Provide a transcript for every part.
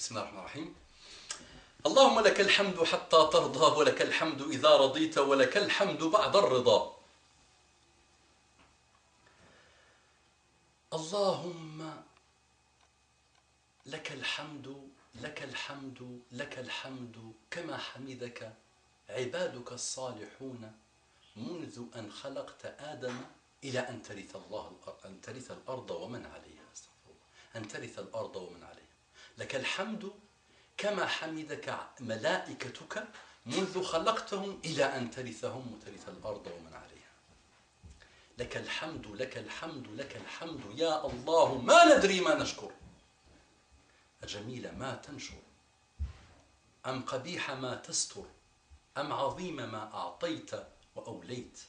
بسم الله الرحمن الرحيم. اللهم لك الحمد حتى ترضى ولك الحمد إذا رضيت ولك الحمد بعد الرضا. اللهم لك الحمد لك الحمد لك الحمد كما حمدك عبادك الصالحون منذ أن خلقت آدم إلى أن ترث الأرض ومن عليها. أن ترث الأرض ومن عليها. لك الحمد كما حمدك ملائكتك منذ خلقتهم إلى أن ترثهم وترث الأرض ومن عليها. لك الحمد لك الحمد لك الحمد يا الله، ما ندري ما نشكر، أجميل ما تنشر أم قبيح ما تستر أم عظيم ما أعطيت وأوليت.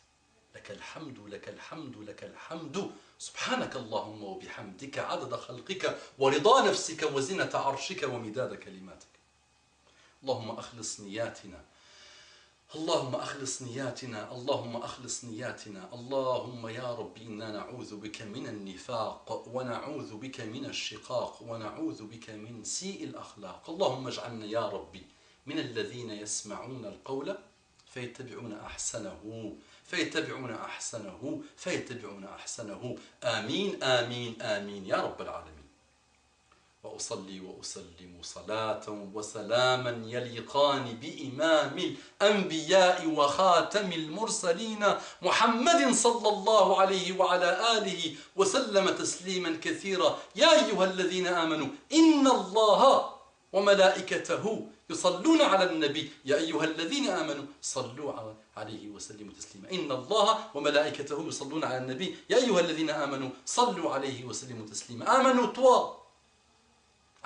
لك الحمد لك الحمد لك الحمد سبحانك اللهم وبحمدك عدد خلقك ورضا نفسك وزنة عرشك ومداد كلماتك. اللهم أخلص نياتنا، اللهم أخلص نياتنا، اللهم أخلص نياتنا. اللهم يا رب إنا نعوذ بك من النفاق ونعوذ بك من الشقاق ونعوذ بك من سيء الأخلاق. اللهم اجعلنا يا ربي من الذين يسمعون القول فيتبعون أحسنه فيتبعون أحسنه فيتبعون أحسنه. آمين آمين آمين يا رب العالمين. وأصلي وأسلم صلاة وسلاما يليقان بإمام الأنبياء وخاتم المرسلين محمد صلى الله عليه وعلى آله وسلم تسليما كثيرا. يا أيها الذين آمنوا إن الله وملائكته يصلون على النبي يا أيها الذين آمنوا صلوا عليه وسلموا تسليما. إن الله وملائكته يصلون على النبي يا أيها الذين آمنوا صلوا عليه وسلموا تسليما. آمنوا toi.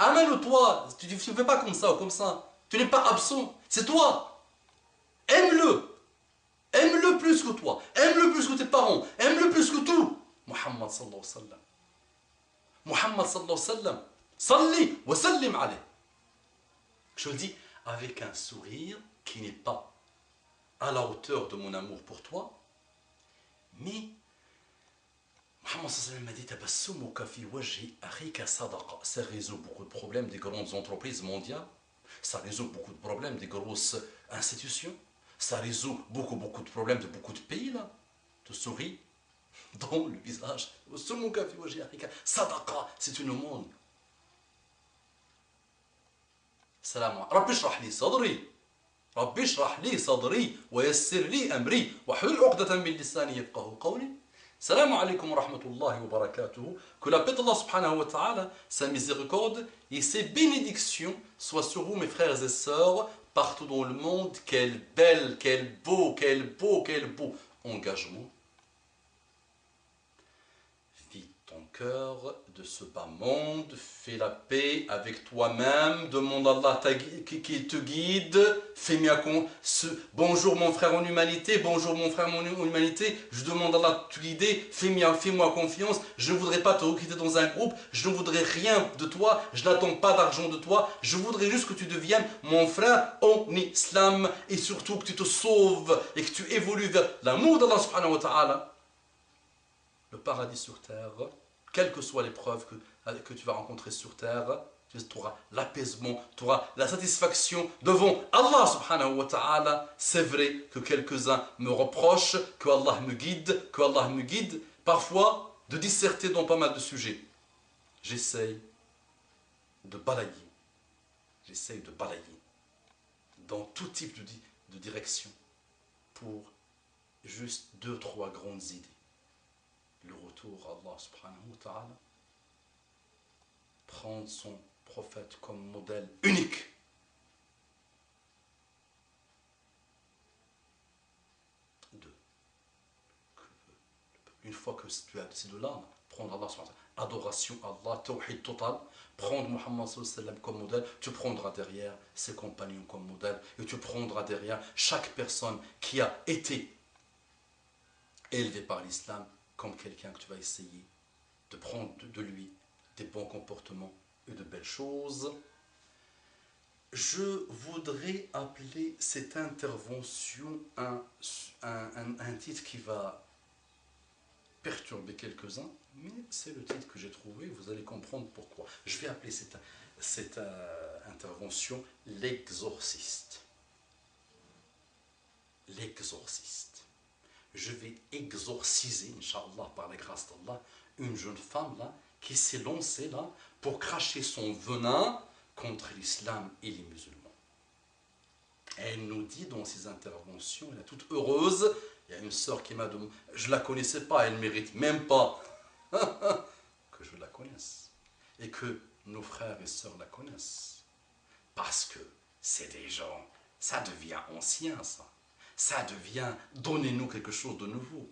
Amène toi, tu ne fais pas comme ça ou comme ça. Tu n'es pas absent, c'est toi. Aime-le. Aime-le plus que toi. Aime-le plus que tes parents. Aime-le plus que tout. Muhammad sallallahu alayhi wa sallam. Muhammad sallallahu alayhi wa sallam. Salli wa sallim alayh. Je le dis avec un sourire qui n'est pas à la hauteur de mon amour pour toi, mais Muhammad sallallahu m'a dit tabassumuka fi wajhi akhika sadaqa. Ça résout beaucoup de problèmes des grandes entreprises mondiales, ça résout beaucoup de problèmes des grosses institutions, ça résout beaucoup de problèmes de beaucoup de pays là. Tu souris dans le visage. Tabassumuka fi wajhi akhika sadaqa, c'est une aumône. Salam ربي اشرح لي صدري ربي اشرح لي صدري ويسر لي أمري واحلل عقدة من لساني يفقهوا قولي. Salam alaikum wa rahmatullahi wa barakatuhu. Que la paix d'Allah subhanahu wa ta'ala, sa miséricorde et ses bénédictions soient sur vous, mes frères et sœurs, partout dans le monde. Quel beau engagement. Vis ton cœur de ce bas monde, fais la paix avec toi-même, demande à Allah qu'il te guide, fais-moi bonjour mon frère en humanité, bonjour mon frère en humanité, je demande à Allah de te guider, fais-moi confiance, je ne voudrais pas te recruter dans un groupe, je ne voudrais rien de toi, je n'attends pas d'argent de toi, je voudrais juste que tu deviennes mon frère en islam et surtout que tu te sauves et que tu évolues vers l'amour d'Allah subhanahu wa ta'ala. Le paradis sur terre, quelles que soient les preuves que tu vas rencontrer sur terre, tu auras l'apaisement, tu auras la satisfaction devant Allah subhanahu wa ta'ala. C'est vrai que quelques-uns me reprochent, que Allah me guide, parfois de disserter dans pas mal de sujets. J'essaye de balayer dans tout type de direction pour juste 2-3 grandes idées. Le retour à Allah subhanahu wa ta'ala, prendre son prophète comme modèle unique. Deux, une fois que tu as ces deux-là, prendre Allah subhanahu wa ta'ala, adoration à Allah, tawhid total, prendre Muhammad sallallahu alayhi wa sallam comme modèle, tu prendras derrière ses compagnons comme modèle, et tu prendras derrière chaque personne qui a été élevée par l'islam comme quelqu'un que tu vas essayer de prendre de lui des bons comportements et de belles choses. Je voudrais appeler cette intervention un titre qui va perturber quelques-uns, mais c'est le titre que j'ai trouvé, vous allez comprendre pourquoi. Je vais appeler cette intervention, l'exorciste. L'exorciste. Je vais exorciser, Inch'Allah, par la grâce d'Allah, une jeune femme là, qui s'est lancée là, pour cracher son venin contre l'islam et les musulmans. Elle nous dit dans ses interventions, elle est toute heureuse, il y a une sœur qui m'a demandé, je ne la connaissais pas, elle ne mérite même pas que je la connaisse. Et que nos frères et sœurs la connaissent. Parce que c'est des gens, ça devient ancien ça. Ça devient, donnez-nous quelque chose de nouveau.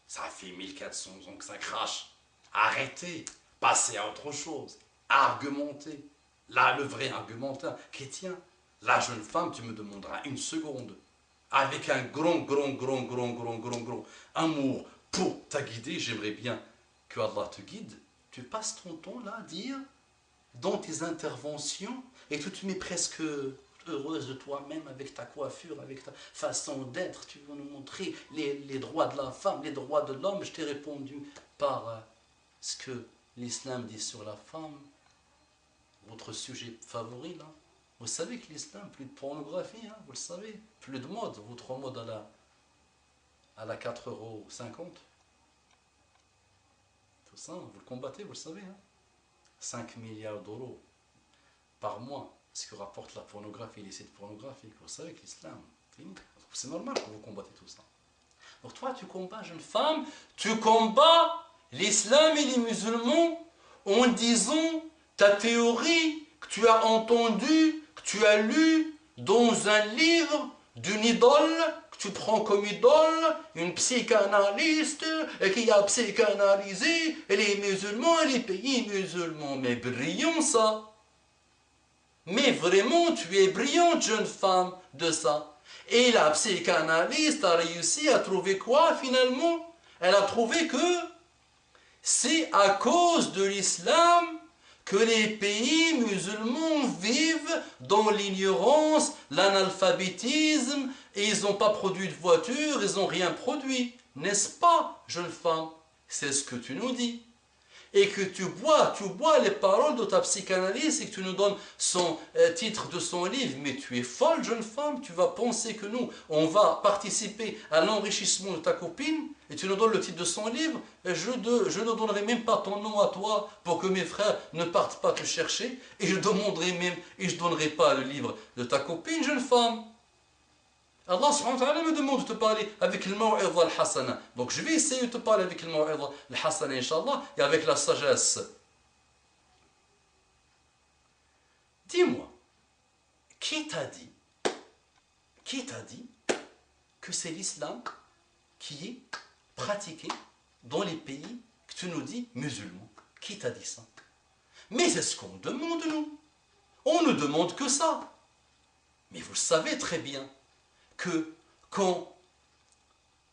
Ça fait 1400 ans que ça crache. Arrêtez, passez à autre chose. Argumentez. Là, le vrai argumentaire chrétien. La jeune femme, tu me demanderas une seconde. Avec un grand amour pour ta guider, j'aimerais bien que Allah te guide. Tu passes ton temps là à dire, dans tes interventions, et tu te mets presque heureuse de toi-même avec ta coiffure, avec ta façon d'être. Tu veux nous montrer les droits de la femme, les droits de l'homme. Je t'ai répondu par ce que l'islam dit sur la femme. Votre sujet favori là. Vous savez que l'islam, plus de pornographie, hein, vous le savez. Plus de mode, votre mode à la 4,50 €. Tout ça, vous le combattez, vous le savez. Hein. 5 milliards d'euros par mois, ce que rapporte la pornographie, les sites pornographiques. Vous savez que l'islam, c'est normal que vous combattez tout ça. Donc toi, tu combats, jeune femme, tu combats l'islam et les musulmans en disant ta théorie que tu as entendue, que tu as lue dans un livre d'une idole, que tu prends comme idole, une psychanalyste qui a psychanalysé les musulmans et les pays musulmans. Mais brillant ça. Mais vraiment, tu es brillante, jeune femme, de ça. Et la psychanalyste a réussi à trouver quoi, finalement? Elle a trouvé que c'est à cause de l'islam que les pays musulmans vivent dans l'ignorance, l'analphabétisme, et ils n'ont pas produit de voiture, ils n'ont rien produit. N'est-ce pas, jeune femme? C'est ce que tu nous dis. Et que tu bois les paroles de ta psychanalyste et que tu nous donnes son titre de son livre. Mais tu es folle, jeune femme, tu vas penser que nous, on va participer à l'enrichissement de ta copine et tu nous donnes le titre de son livre. Et je ne donnerai même pas ton nom à toi pour que mes frères ne partent pas te chercher. Et je demanderai même, et je ne donnerai pas le livre de ta copine, jeune femme. Allah subhanahu wa ta'ala me demande de te parler avec le maw'idha al-hasana. Donc je vais essayer de te parler avec le maw'idha al-hasana, Inch'Allah, et avec la sagesse. Dis-moi, qui t'a dit que c'est l'islam qui est pratiqué dans les pays que tu nous dis musulmans? Qui t'a dit ça? Mais c'est ce qu'on demande, nous. On ne demande que ça. Mais vous le savez très bien que quand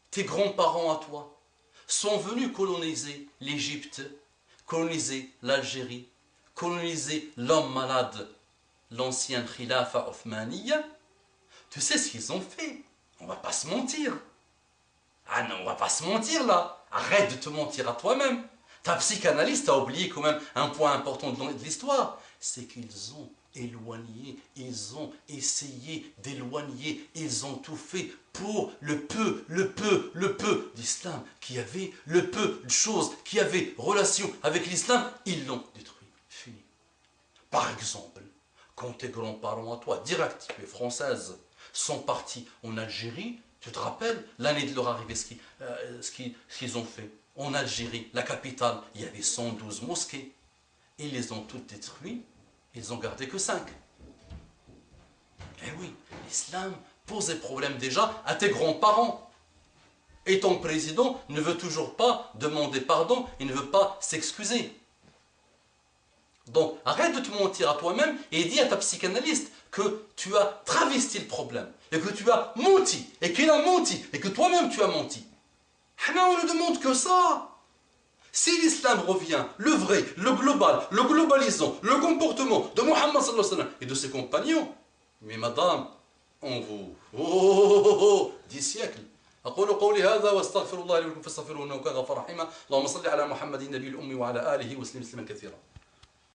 tes grands-parents à toi sont venus coloniser l'Égypte, coloniser l'Algérie, coloniser l'homme malade, l'ancienne khilafa othmaniya, tu sais ce qu'ils ont fait? On ne va pas se mentir. Ah non, on ne va pas se mentir là. Arrête de te mentir à toi-même. Ta psychanalyste a oublié quand même un point important de l'histoire. C'est qu'ils ont éloigné, ils ont essayé d'éloigner, ils ont tout fait pour le peu d'islam qui avait, le peu de choses qui avaient relation avec l'islam, ils l'ont détruit. Fini. Par exemple, quand tes grands-parents à toi, direct, tu es française, sont partis en Algérie, tu te rappelles l'année de leur arrivée, ce qu'ils ont fait? En Algérie, la capitale, il y avait 112 mosquées. Ils les ont toutes détruites. Ils n'ont gardé que 5. Eh oui, l'islam posait problème déjà à tes grands-parents. Et ton président ne veut toujours pas demander pardon, il ne veut pas s'excuser. Donc, arrête de te mentir à toi-même et dis à ta psychanalyste que tu as travesti le problème, et que tu as menti, et qu'il a menti, et que toi-même tu as menti. On ne demande que ça. Si l'islam revient, le vrai, le global, le globalisant, le comportement de Muhammad sallallahu alayhi wa sallam et de ses compagnons, mais madame, on vous... 10 siècles. أقول قولي هذا واستغفر الله لي ولكم فاستغفروه إنه كان غفورا رحيما اللهم صل على محمد النبي الأمي وعلى آله وسلم تسليما كثيرا